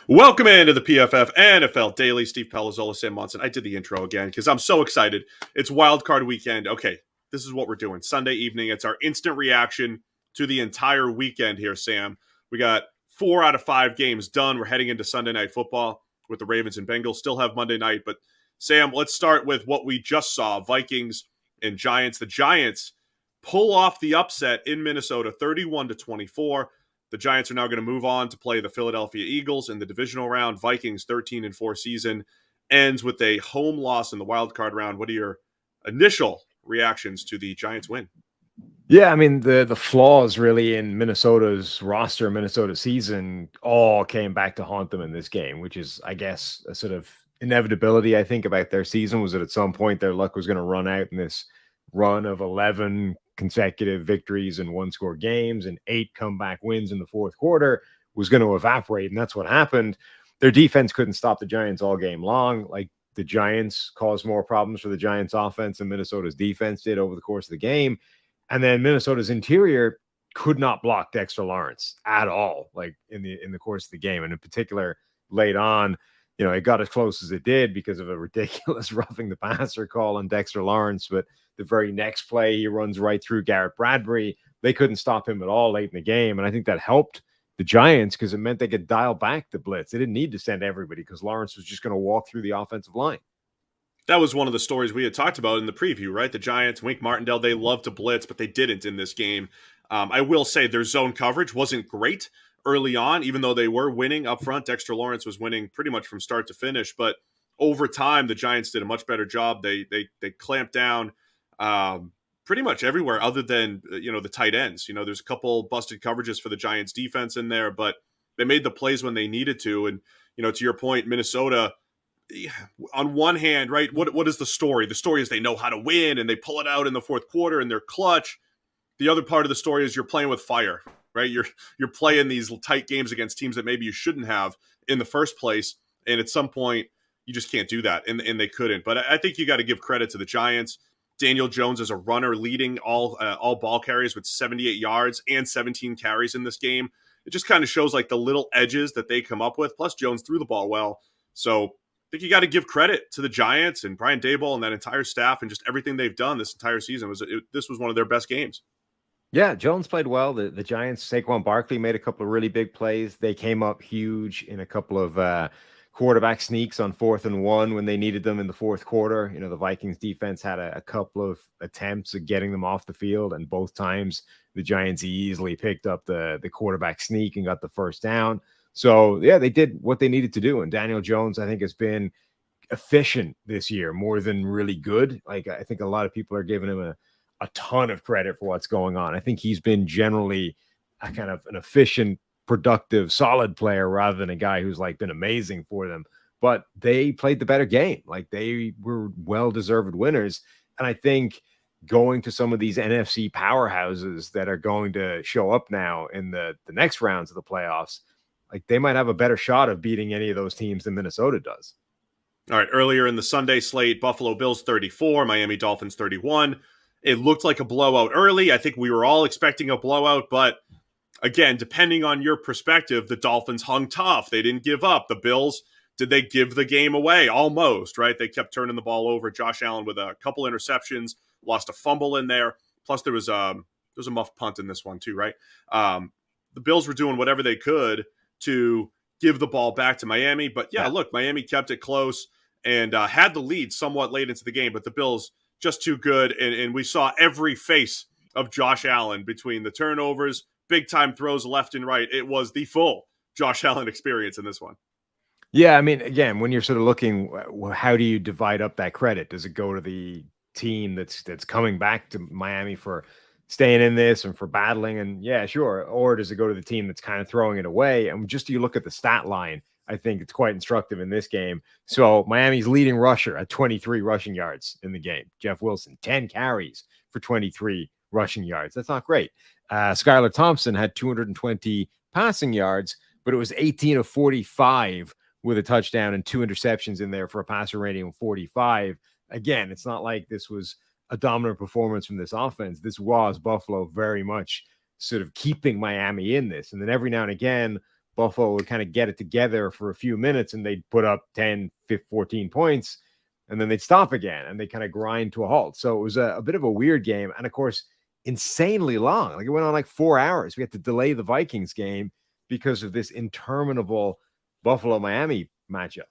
Welcome into the PFF NFL Daily. Steve Palazzolo, Sam Monson. I did the intro again because I'm so excited. It's Wild Card Weekend. Okay, this is what we're doing. Sunday evening. It's our instant reaction to the entire weekend here, Sam. We got 4 out of 5 games done. We're heading into Sunday Night Football with the Ravens and Bengals. Still have Monday night, but Sam, let's start with what we just saw. Vikings and Giants. The Giants pull off the upset in Minnesota, 31-24. The Giants are now going to move on to play the Philadelphia Eagles in the divisional round. Vikings 13-4 season ends with a home loss in the wild card round. What are your initial reactions to the Giants win? Yeah, I mean, the flaws really in Minnesota's roster, Minnesota season, all came back to haunt them in this game, which is, I guess, a sort of inevitability, I think, about their season, was that at some point their luck was going to run out in this run of 11 consecutive victories in one-score games and 8 comeback wins in the fourth quarter was going to evaporate, and that's what happened. Their defense couldn't stop the Giants all game long. Like, the Giants caused more problems for the Giants offense than Minnesota's defense did over the course of the game. And then Minnesota's interior could not block Dexter Lawrence at all, like in the course of the game. And in particular, late on, it got as close as it did because of a ridiculous roughing the passer call on Dexter Lawrence. But the very next play, he runs right through Garrett Bradbury. They couldn't stop him at all late in the game. And I think that helped the Giants because it meant they could dial back the blitz. They didn't need to send everybody because Lawrence was just going to walk through the offensive line. That was one of the stories we had talked about in the preview, right? The Giants, Wink Martindale, they love to blitz, but they didn't in this game. I will say their zone coverage wasn't great early on, even though they were winning up front. Dexter Lawrence was winning pretty much from start to finish, but over time, the Giants did a much better job. They clamped down pretty much everywhere other than, the tight ends. There's a couple busted coverages for the Giants defense in there, but they made the plays when they needed to. And, to your point, Minnesota, on one hand, right, what is the story? The story is they know how to win and they pull it out in the fourth quarter and they're clutch. The other part of the story is you're playing with fire, right? You're playing these tight games against teams that maybe you shouldn't have in the first place. And at some point, you just can't do that. And they couldn't. But I think you got to give credit to the Giants. Daniel Jones is a runner leading all ball carriers with 78 yards and 17 carries in this game. It just kind of shows like the little edges that they come up with. Plus, Jones threw the ball well. So I think you got to give credit to the Giants and Brian Daboll and that entire staff and just everything they've done this entire season. This was one of their best games. Yeah, Jones played well. The Giants, Saquon Barkley made a couple of really big plays. They came up huge in a couple of quarterback sneaks on 4th and 1 when they needed them in the fourth quarter. The Vikings defense had a couple of attempts at getting them off the field, and both times the Giants easily picked up the quarterback sneak and got the first down. So, yeah, they did what they needed to do. And Daniel Jones, I think, has been efficient this year more than really good. Like, I think a lot of people are giving him a ton of credit for what's going on. I think he's been generally a kind of an efficient, productive, solid player rather than a guy who's like been amazing for them. But they played the better game. Like, they were well-deserved winners. And I think going to some of these NFC powerhouses that are going to show up now in the next rounds of the playoffs, like, they might have a better shot of beating any of those teams than Minnesota does. All right, earlier in the Sunday slate, Buffalo Bills 34, Miami Dolphins 31. It looked like a blowout early. I think we were all expecting a blowout, but again, depending on your perspective, the Dolphins hung tough. They didn't give up. The Bills, did they give the game away? Almost, right? They kept turning the ball over. Josh Allen with a couple interceptions, lost a fumble in there. Plus, there was a muff punt in this one too, right? The Bills were doing whatever they could to give the ball back to Miami. But yeah, look, Miami kept it close and had the lead somewhat late into the game, but the Bills just too good. And we saw every face of Josh Allen between the turnovers, big time throws left and right. It was the full Josh Allen experience in this one. Yeah, I mean, again, when you're sort of looking, how do you divide up that credit? Does it go to the team that's coming back to Miami for staying in this and for battling? And yeah, sure. Or does it go to the team that's kind of throwing it away? And just you look at the stat line, I think it's quite instructive in this game. So Miami's leading rusher at 23 rushing yards in the game. Jeff Wilson, 10 carries for 23 rushing yards. That's not great. Skylar Thompson had 220 passing yards, but it was 18 of 45 with a touchdown and 2 interceptions in there for a passer rating of 45. Again, it's not like this was a dominant performance from this offense. This was Buffalo very much sort of keeping Miami in this. And then every now and again, Buffalo would kind of get it together for a few minutes and they'd put up 10, 15, 14 points, and then they'd stop again and they kind of grind to a halt. So it was a bit of a weird game. And of course, insanely long. Like it went on like 4 hours. We had to delay the Vikings game because of this interminable Buffalo-Miami matchup.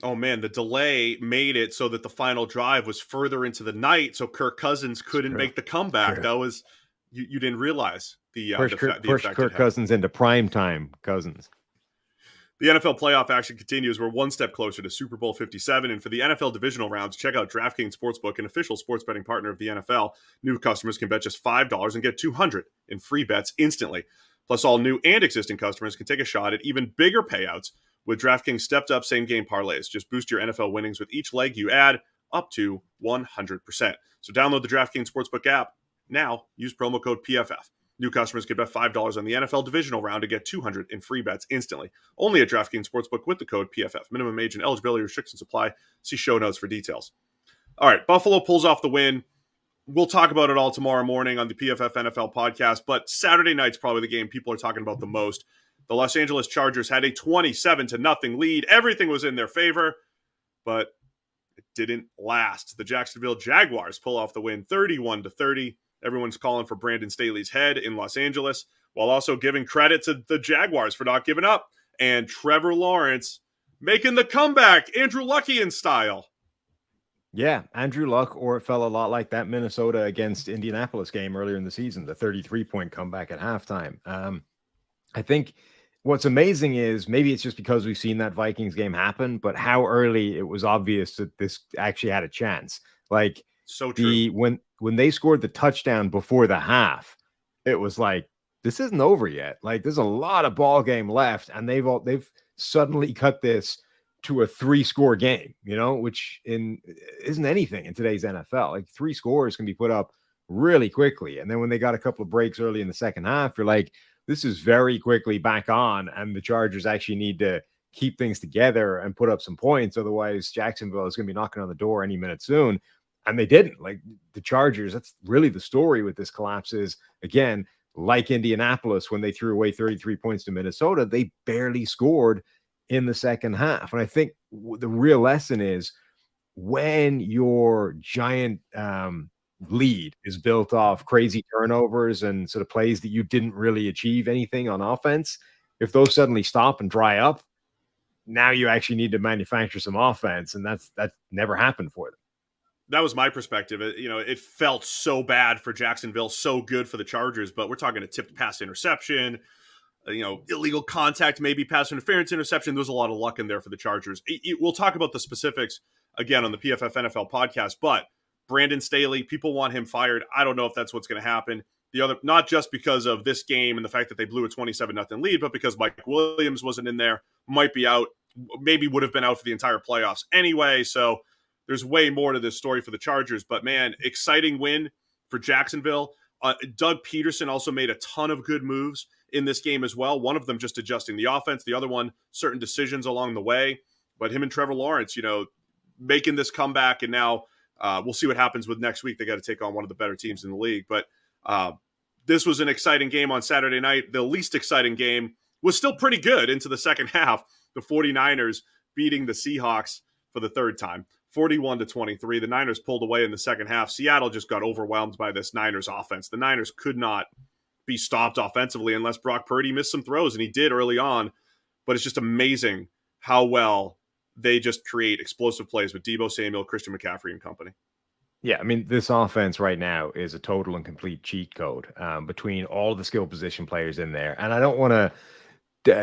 Oh man, the delay made it so that the final drive was further into the night, so Kirk Cousins couldn't make the comeback. That was you didn't realize the push Kirk Cousins into primetime Cousins. The NFL playoff action continues. We're one step closer to Super Bowl 57. And for the NFL divisional rounds, check out DraftKings Sportsbook, an official sports betting partner of the NFL. New customers can bet just $5 and get $200 in free bets instantly. Plus, all new and existing customers can take a shot at even bigger payouts with DraftKings stepped-up same-game parlays. Just boost your NFL winnings with each leg you add up to 100%. So download the DraftKings Sportsbook app now. Use promo code PFF. New customers can bet $5 on the NFL divisional round to get $200 in free bets instantly. Only at DraftKings Sportsbook with the code PFF. Minimum age and eligibility restrictions apply. See show notes for details. All right, Buffalo pulls off the win. We'll talk about it all tomorrow morning on the PFF NFL podcast, but Saturday night's probably the game people are talking about the most. The Los Angeles Chargers had a 27-0 lead. Everything was in their favor, but it didn't last. The Jacksonville Jaguars pull off the win 31-30. Everyone's calling for Brandon Staley's head in Los Angeles, while also giving credit to the Jaguars for not giving up. And Trevor Lawrence making the comeback, Andrew Luckian style. Yeah, Andrew Luck, or it felt a lot like that Minnesota against Indianapolis game earlier in the season, the 33-point comeback at halftime. I think what's amazing is maybe it's just because we've seen that Vikings game happen, but how early it was obvious that this actually had a chance. Like, so true. When they scored the touchdown before the half, it was like, this isn't over yet. Like, there's a lot of ball game left, and they've suddenly cut this to a 3-score game, which isn't anything in today's NFL. Like 3 scores can be put up really quickly. And then when they got a couple of breaks early in the second half, you're like, this is very quickly back on. And the Chargers actually need to keep things together and put up some points. Otherwise, Jacksonville is going to be knocking on the door any minute soon. And they didn't. Like the Chargers, that's really the story with this collapse is, again, like Indianapolis, when they threw away 33 points to Minnesota, they barely scored in the second half. And I think the real lesson is when your giant lead is built off crazy turnovers and sort of plays that you didn't really achieve anything on offense, if those suddenly stop and dry up, now you actually need to manufacture some offense. And that never happened for them. That was my perspective. It felt so bad for Jacksonville, so good for the Chargers, but we're talking a tipped pass interception, illegal contact, maybe pass interference, interception. There's a lot of luck in there for the Chargers. We'll talk about the specifics again on the PFF NFL podcast, but Brandon Staley, people want him fired. I don't know if that's what's going to happen. Not just because of this game and the fact that they blew a 27-0 lead, but because Mike Williams wasn't in there, might be out, maybe would have been out for the entire playoffs anyway. So there's way more to this story for the Chargers, but man, exciting win for Jacksonville. Doug Peterson also made a ton of good moves in this game as well. One of them just adjusting the offense, the other one, certain decisions along the way. But him and Trevor Lawrence, making this comeback, and now we'll see what happens with next week. They got to take on one of the better teams in the league. But this was an exciting game on Saturday night. The least exciting game was still pretty good into the second half. The 49ers beating the Seahawks for the third time, 41-23. The Niners pulled away in the second half. Seattle just got overwhelmed by this Niners offense. The Niners could not be stopped offensively unless Brock Purdy missed some throws, and he did early on. But it's just amazing how well they just create explosive plays with Deebo Samuel, Christian McCaffrey, and company. Yeah, I mean, this offense right now is a total and complete cheat code between all the skill position players in there. And I don't want to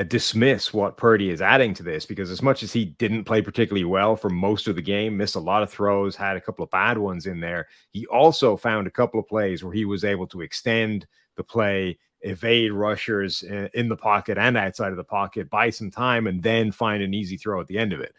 dismiss what Purdy is adding to this, because as much as he didn't play particularly well for most of the game, missed a lot of throws, had a couple of bad ones in there, he also found a couple of plays where he was able to extend the play, evade rushers in the pocket and outside of the pocket, buy some time, and then find an easy throw at the end of it.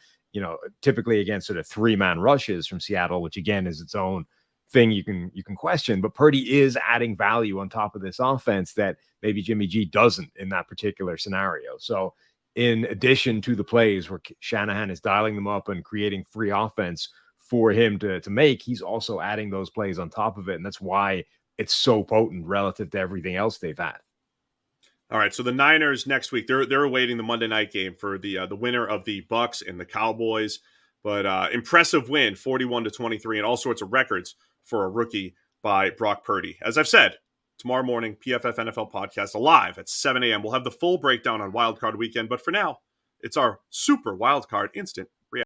Typically against sort of 3-man rushes from Seattle, which again is its own thing you can question. But Purdy is adding value on top of this offense that maybe Jimmy G doesn't in that particular scenario. So in addition to the plays where Shanahan is dialing them up and creating free offense for him to make, he's also adding those plays on top of it. And that's why it's so potent relative to everything else they've had. All right, so the Niners next week they're awaiting the Monday night game for the winner of the Bucks and the Cowboys. But impressive win, 41-23, and all sorts of records for a rookie by Brock Purdy. As I've said, tomorrow morning, PFF NFL podcast live at 7 a.m. We'll have the full breakdown on Wild Card Weekend, but for now, it's our Super Wild Card Instant